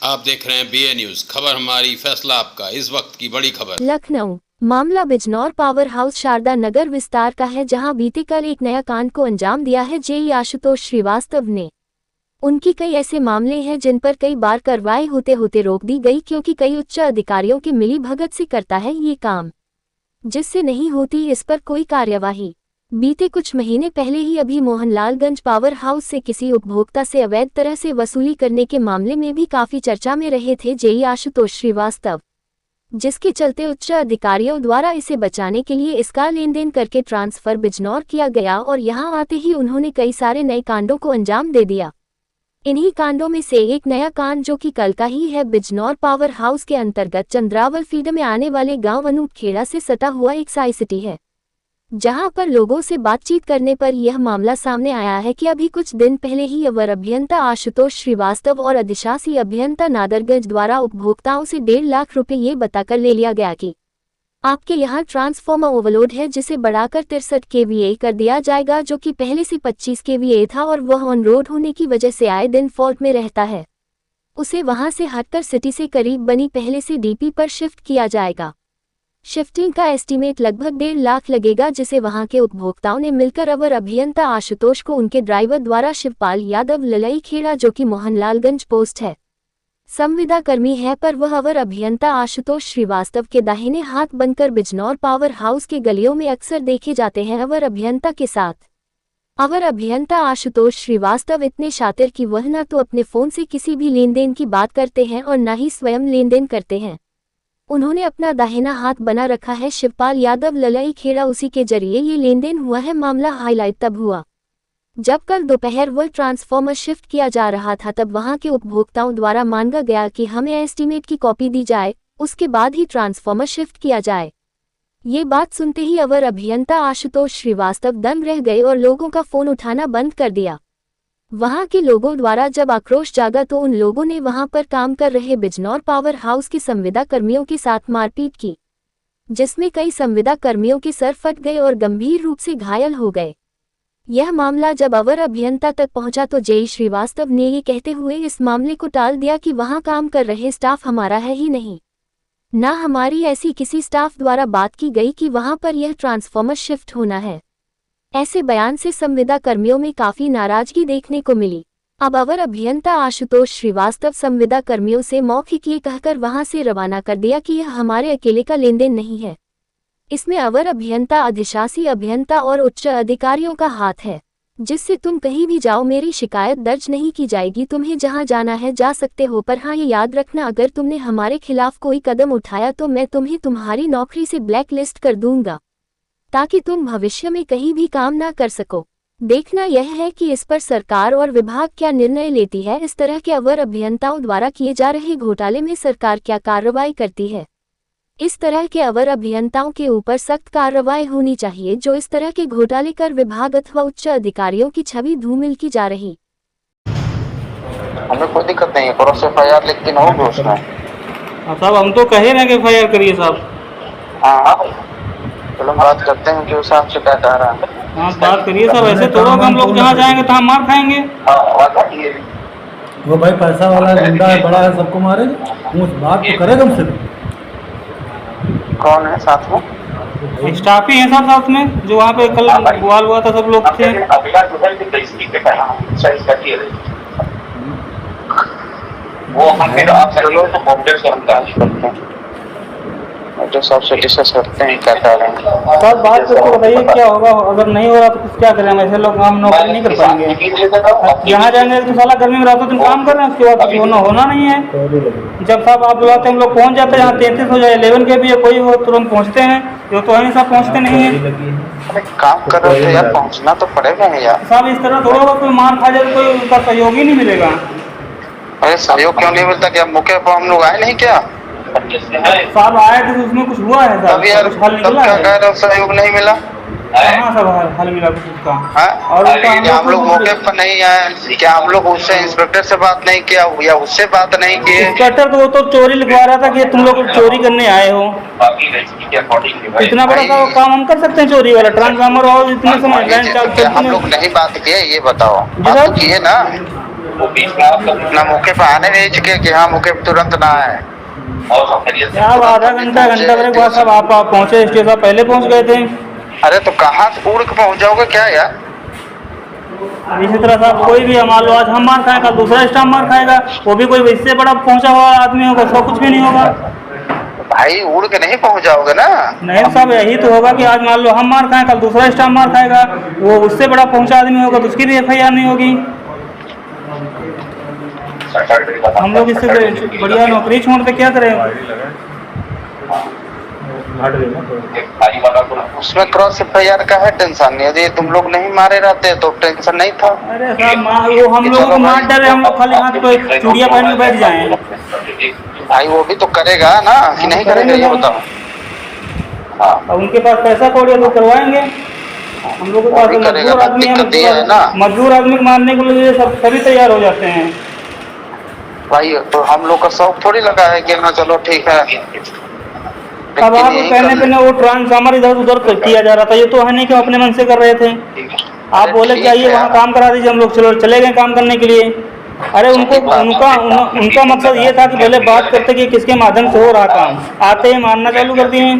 आप देख रहे हैं BA न्यूज, खबर हमारी फैसला आपका। इस वक्त की बड़ी खबर। लखनऊ मामला बिजनौर पावर हाउस शारदा नगर विस्तार का है, जहां बीते कल एक नया कांड को अंजाम दिया है जेई आशुतोष श्रीवास्तव ने। उनकी कई ऐसे मामले हैं जिन पर कई बार कार्रवाई होते होते रोक दी गई, क्योंकि कई उच्च अधिकारियों की मिली भगत से करता है ये काम, जिससे नहीं होती इस पर कोई कार्यवाही। बीते कुछ महीने पहले ही अभी मोहनलालगंज पावर हाउस से किसी उपभोक्ता से अवैध तरह से वसूली करने के मामले में भी काफी चर्चा में रहे थे जेई आशुतोष श्रीवास्तव, जिसके चलते उच्च अधिकारियों द्वारा इसे बचाने के लिए इसका लेन देन करके ट्रांसफर बिजनौर किया गया और यहां आते ही उन्होंने कई सारे नए कांडों को अंजाम दे दिया। इन्हीं कांडों में से एक नया कांड जो कि कल का ही है, बिजनौर पावर हाउस के अंतर्गत चंद्रावल फील्ड में आने वाले गांव अनूपखेड़ा से सटा हुआ एक साई सिटी है, जहां पर लोगों से बातचीत करने पर यह मामला सामने आया है कि अभी कुछ दिन पहले ही अवर अभियंता आशुतोष श्रीवास्तव और अधिशासी अभियंता नादरगंज द्वारा उपभोक्ताओं से 1.5 लाख रुपए ये बताकर ले लिया गया कि आपके यहाँ ट्रांसफार्मर ओवरलोड है, जिसे बढ़ाकर 63 kVA कर दिया जाएगा, जो कि पहले से 25 kVA था और वह ऑन रोड होने की वजह से आए दिन फॉल्ट में रहता है। उसे वहां से हटकर सिटी से करीब बनी पहले से DP पर शिफ्ट किया जाएगा। शिफ्टिंग का एस्टीमेट लगभग 1.5 लाख लगेगा, जिसे वहां के उपभोक्ताओं ने मिलकर अवर अभियंता आशुतोष को उनके ड्राइवर द्वारा शिवपाल यादव ललई खेड़ा, जो कि मोहनलालगंज पोस्ट है, संविदा कर्मी है, पर वह अवर अभियंता आशुतोष श्रीवास्तव के दाहिने हाथ बनकर बिजनौर पावर हाउस के गलियों में अक्सर देखे जाते हैं अवर अभियंता के साथ। अवर अभियंता आशुतोष श्रीवास्तव इतने शातिर कि वह न तो अपने फोन से किसी भी लेन देन की बात करते हैं और न ही स्वयं लेन देन करते हैं। उन्होंने अपना दाहिना हाथ बना रखा है शिवपाल यादव ललई खेड़ा, उसी के जरिए ये लेन देन हुआ है। मामला हाईलाइट तब हुआ जब कल दोपहर वह ट्रांसफार्मर शिफ्ट किया जा रहा था, तब वहां के उपभोक्ताओं द्वारा मांगा गया कि हमें एस्टीमेट की कॉपी दी जाए, उसके बाद ही ट्रांसफार्मर शिफ्ट किया जाए। ये बात सुनते ही अवर अभियंता आशुतोष श्रीवास्तव दंग रह गए और लोगों का फोन उठाना बंद कर दिया। वहां के लोगों द्वारा जब आक्रोश जागा तो उन लोगों ने वहां पर काम कर रहे बिजनौर पावर हाउस के संविदा कर्मियों के साथ मारपीट की, जिसमें कई संविदा कर्मियों के सर फट गए और गंभीर रूप से घायल हो गए। यह मामला जब अवर अभियंता तक पहुंचा तो जेई श्रीवास्तव ने ये कहते हुए इस मामले को टाल दिया कि वहां काम कर रहे स्टाफ हमारा है ही नहीं, ना हमारी ऐसी किसी स्टाफ द्वारा बात की गई कि वहां पर यह ट्रांसफार्मर शिफ्ट होना है। ऐसे बयान से संविदा कर्मियों में काफी नाराजगी देखने को मिली। अब अवर अभियंता आशुतोष श्रीवास्तव संविदा कर्मियों से मौखिक ये कहकर वहां से रवाना कर दिया कि यह हमारे अकेले का लेन देन नहीं है, इसमें अवर अभियंता, अधिशासी अभियंता और उच्च अधिकारियों का हाथ है, जिससे तुम कहीं भी जाओ मेरी शिकायत दर्ज नहीं की जाएगी। तुम्हें जहां जाना है जा सकते हो, पर हाँ ये याद रखना, अगर तुमने हमारे खिलाफ कोई कदम उठाया तो मैं तुम्हें तुम्हारी नौकरी से ब्लैक लिस्ट कर दूंगा, ताकि तुम भविष्य में कहीं भी काम ना कर सको। देखना यह है कि इस पर सरकार और विभाग क्या निर्णय लेती है। इस तरह के अवर अभियंताओं द्वारा किए जा रहे घोटाले में सरकार क्या कार्रवाई करती है। इस तरह के अवर अभियंताओं के ऊपर सख्त कार्रवाई होनी चाहिए, जो इस तरह के घोटाले कर विभाग अथवा उच्च अधिकारियों की छवि धूमिल की जा रही। हमें कोई दिक्कत नहीं है, क्रॉस FIR लिख के न होगा उसमें। साहब हम तो कहे रहे हैं कि FIR करिए साहब। हाँ चलो बात करते हैं कि उस साहब से क्या कह रहा है। हाँ बात करिए साहब, ऐसे थोड़ा हम लोग जहाँ जाएंगे तहाँ मार खाएंगे। वो भाई पैसा वाला गुंडा है, बड़ा है, सबको मारेगा, बात तो करेगा हमसे। कौन है साथ में? स्टाफ ही है साहब साथ में, जो वहाँ पे कल बवाल हुआ था, सब लोग थे। वो हम फिर आप चलो तो मॉनिटर से हम जांच करते हैं, जो सबसे डिस्कस करते हैं क्या कह रहे हैं। सर बात तो बताइए क्या होगा, अगर नहीं हो रहा तो कुछ क्या करें हम? ऐसे लोग हम नौकरी नहीं कर पाएंगे। यहाँ जाएंगे तो साला गर्मी में रातों दिन काम कर रहे हैं, उसके बाद कुछ होना नहीं है। जब साहब आप बुलाते हम लोग पहुँच जाते हैं, यहाँ 33 हो जाए 11 के भी है, कोई हो तुरंत पहुँचते हैं, जो तो हम साहब पहुँचते नहीं है। काम कर रहे थे यार, पहुँचना तो पड़ेगा यार साहब। इस तरह थोड़ा होगा, कोई मार खा जाए कोई उनका सहयोग ही नहीं मिलेगा। अरे सहयोग क्यों नहीं मिलता? क्या मौके पर हम लोग आए नहीं क्या? साहब आए थे तो उसमें कुछ हुआ है साहब, कुछ हल निकला है? सहयोग नहीं मिला। हाँ सब हल मिला कुछ उसका। और हम लोग मौके पर नहीं आए क्या? हम लोग उससे इंस्पेक्टर से बात नहीं किया या उससे बात नहीं की? इंस्पेक्टर तो वो तो चोरी लिखवा रहा था कि तुम लोग चोरी करने आए हो। इतना बड़ा सा काम हम कर सकते हैं चोरी वाला? ट्रांसफार्मर और इतने समय हम लोग नहीं बात किए, ये बताओ। बात तो किए ना? ना मौके पर आने नहीं चुके कि हाँ मौके पर तुरंत ना आए। आप आधा घंटा भर के बाद सब आप पहुँचे स्टेशन, पहले पहुँच गए थे। अरे तो कहाँ से उड़ के पहुँच जाओगे क्या यार? इसी तरह साहब कोई भी मान लो आज हम मार खाएगा, दूसरा स्टाफ मार खाएगा, वो भी कोई इससे बड़ा पहुंचा हुआ आदमी होगा, उसका कुछ भी नहीं होगा। भाई उड़ के नहीं पहुंच जाओगे ना। नहीं साहब, यही तो होगा कि आज मान लो हम मार खाएं, कल दूसरा स्टाफ मार खाएगा, वो उससे बड़ा पहुंचा आदमी होगा तो उसकी भी FIR नहीं होगी। हम लोग इससे बढ़िया नौकरी छोड़ के क्या करें? उसमें क्रॉस FIR का है टेंशन, यदि तुम लोग नहीं मारे रहते तो टेंशन नहीं था। अरे साहब वो हम लोग को मार डरे, हम लोग खाली हाथ पे चूड़िया पहन के बैठ जाए। भाई वो भी तो करेगा ना कि नहीं करेगा ये बताओ। अब उनके पास पैसा कौड़ी है तो करवाएंगे। हम लोग के पास मजदूर आदमी है ना, मजदूर आदमी को मारने के लिए सब सभी तैयार हो जाते हैं। भाई तो हम लोग का शौक थोड़ी लगा है कि हाँ चलो ठीक है। अब आप कहने पे वो ट्रांसफार्मर इधर उधर किया जा रहा था, ये तो है नहीं कि अपने मन से कर रहे थे। आप बोले कि आइए वहाँ काम करा दीजिए, हम लोग चले गए काम करने के लिए। अरे उनका मकसद ये था कि पहले बात करते कि किसके माध्यम से हो रहा काम, आते ही मारना चालू कर दिए।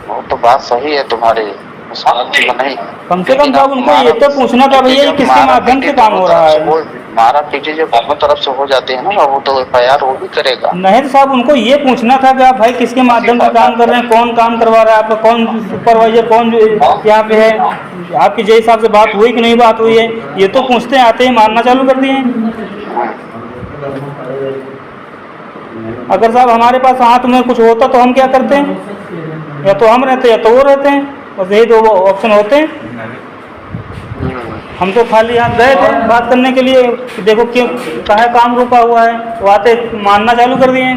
वो तो बात सही है तुम्हारी, नहीं कम से कम साहब उनको ये तो पूछना था भैया ये किसके माध्यम से काम हो रहा है। मारा पीटी जो दोनों तरफ से हो जाते हैं ना, वो तो FIR वो भी करेगा। नहीं तो साहब उनको ये पूछना था कि आप भाई किसके माध्यम से काम कर रहे हैं, कौन काम करवा रहा है आपका, कौन सुपरवाइजर कौन यहाँ पे है, आपकी जय साहब से बात हुई कि नहीं बात हुई है, ये तो पूछते आते ही मारना चालू कर दिए। अगर साहब हमारे पास हाथ में कुछ होता तो हम क्या करते हैं? या तो हम रहते या तो वो रहते हैं, बस यही दो ऑप्शन होते हैं। हम तो खाली हाथ गए थे बात करने के लिए कि देखो क्यों कहाँ काम रुका हुआ है, वो आते मारना चालू कर दिए।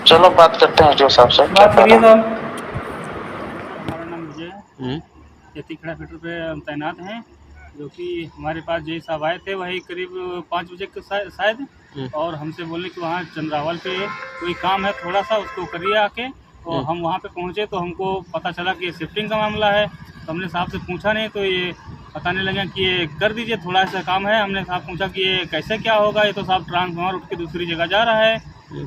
चलो बात करते हैं जो साहब से बात करिए साहब। हमारा नाम विजय है, खड़ा फीटर पे हम तैनात हैं। जो कि हमारे पास जय साहब आए थे वही करीब 5 बजे के शायद, और हमसे बोले कि वहाँ चंद्रावल पे कोई काम है थोड़ा सा, उसको करिए आके। और हम वहाँ पे पहुँचे तो हमको पता चला कि ये शिफ्टिंग का मामला है। तो हमने साहब से पूछा नहीं, तो ये बताने लगे कि ये कर दीजिए, थोड़ा सा काम है। हमने साहब पूछा कि ये कैसे क्या होगा, ये तो साहब ट्रांसफार्मर उठ के दूसरी जगह जा रहा है।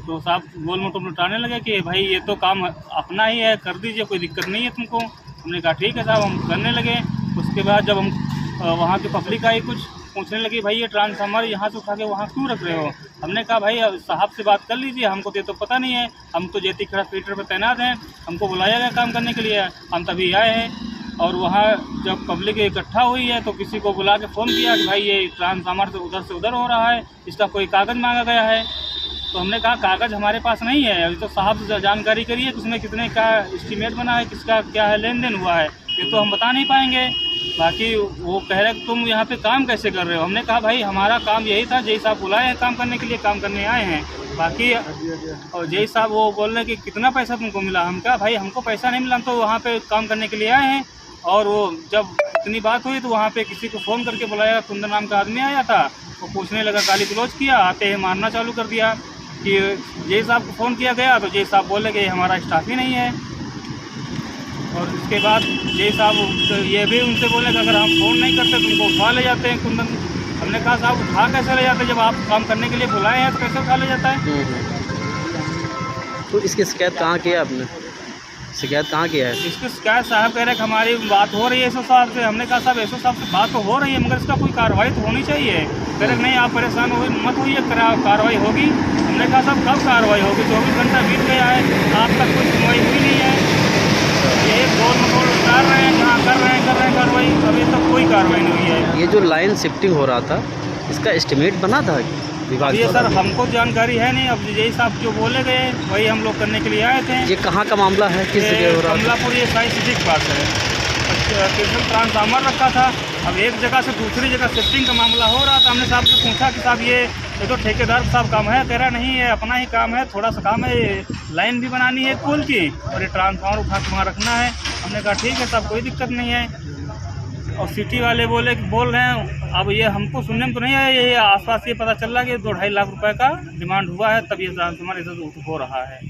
तो साहब गोल मोटो लुटाने लगे कि भाई ये तो काम अपना ही है, कर दीजिए, कोई दिक्कत नहीं है तुमको। हमने कहा ठीक है साहब, हम करने लगे। उसके बाद जब हम वहाँ की पब्लिक आई कुछ पूछने लगी भाई ये ट्रांसफार्मर यहाँ से उठा के वहाँ क्यों रख रहे हो। हमने कहा भाई साहब से बात कर लीजिए, हमको तो पता नहीं है, हम तो जेती खड़ा फीटर पर तैनात हैं, हमको बुलाया गया काम करने के लिए, हम तभी आए हैं। और वहाँ जब पब्लिक इकट्ठा हुई है तो किसी को बुला के फ़ोन किया कि भाई ये ट्रांसफार्मर से उधर हो रहा है, इसका कोई कागज़ मांगा गया है। तो हमने कहा कागज़ हमारे पास नहीं है, अभी तो साहब से जानकारी करिए कि उसमें कितने का एस्टीमेट बना है, किसका क्या है लेन देन हुआ है, ये तो हम बता नहीं पाएंगे। बाकी वो कह रहे कि तुम यहाँ पे काम कैसे कर रहे हो। हमने कहा भाई हमारा काम यही था, जय साहब बुलाए हैं काम करने के लिए, काम करने आए हैं। बाकी और जय साहब वो बोल रहे कि कितना पैसा तुमको मिला। हम कहा भाई हमको पैसा नहीं मिला, हम तो वहाँ पे काम करने के लिए आए हैं। और वो जब इतनी बात हुई तो वहाँ पे किसी को फ़ोन करके बुलाया, कुंदन नाम का आदमी आया था, वो पूछने लगा, गाली गलौज किया, आते ही मारना चालू कर दिया कि जय साहब को फ़ोन किया गया तो जय साहब बोले कि हमारा स्टाफ ही नहीं है। और उसके बाद जय साहब तो ये भी उनसे बोले कि अगर हम फ़ोन नहीं करते तुमको उठा ले जाते हैं कुंदन। हमने कहा साहब उठा कैसे ले जाते, जब आप काम करने के लिए बुलाए हैं तो कैसे उठा ले जाता है। तो इसकी शिकायत कहाँ की है आपने, शिकायत कहाँ किया है? इसकी शिकायत साहब कह रहे कि हमारी बात हो रही है एसओ साहब से। हमने कहा साहब एसओ साहब से बात तो हो रही है मगर इसका कोई कार्रवाई तो होनी चाहिए। कह रहे नहीं आप परेशान हो मत होइए, कार्रवाई होगी। हमने कहा साहब कब कार्रवाई होगी, 24 घंटा बीत गया है, आप तक कोई सुनवाई हुई नहीं है। ये गोल मटोल उतार रहे हैं, जहाँ कर रहे हैं कार्रवाई, अभी तक कोई कार्रवाई नहीं हुई है। ये जो लाइन शिफ्टिंग हो रहा था इसका एस्टिमेट बना था विभाग? ये सर हमको जानकारी है नहीं, अब यही साहब जो बोले गए वही हम लोग करने के लिए आए थे। ये कहाँ का मामला है, किस जगह हो रहा है? कमलापुर, ये साई सिटी के पास है। किशन ट्रांसफार्मर रखा था, अब एक जगह से दूसरी जगह शिफ्टिंग का मामला हो रहा था। हमने साहब से पूछा कि साहब ये तो ठेकेदार साहब काम है, कह रहा नहीं ये अपना ही काम है, थोड़ा सा काम है, लाइन भी बनानी है पुल की और ये ट्रांसफार्मर उठा के वहाँ रखना है। हमने कहा ठीक है साहब कोई दिक्कत नहीं है। और सिटी वाले बोल रहे हैं, अब ये हमको सुनने में तो नहीं आया, ये आसपास ये पता चल रहा है कि 2-2.5 लाख रुपए का डिमांड हुआ है, तब ये ट्रांसफार्मर इधर हो रहा है।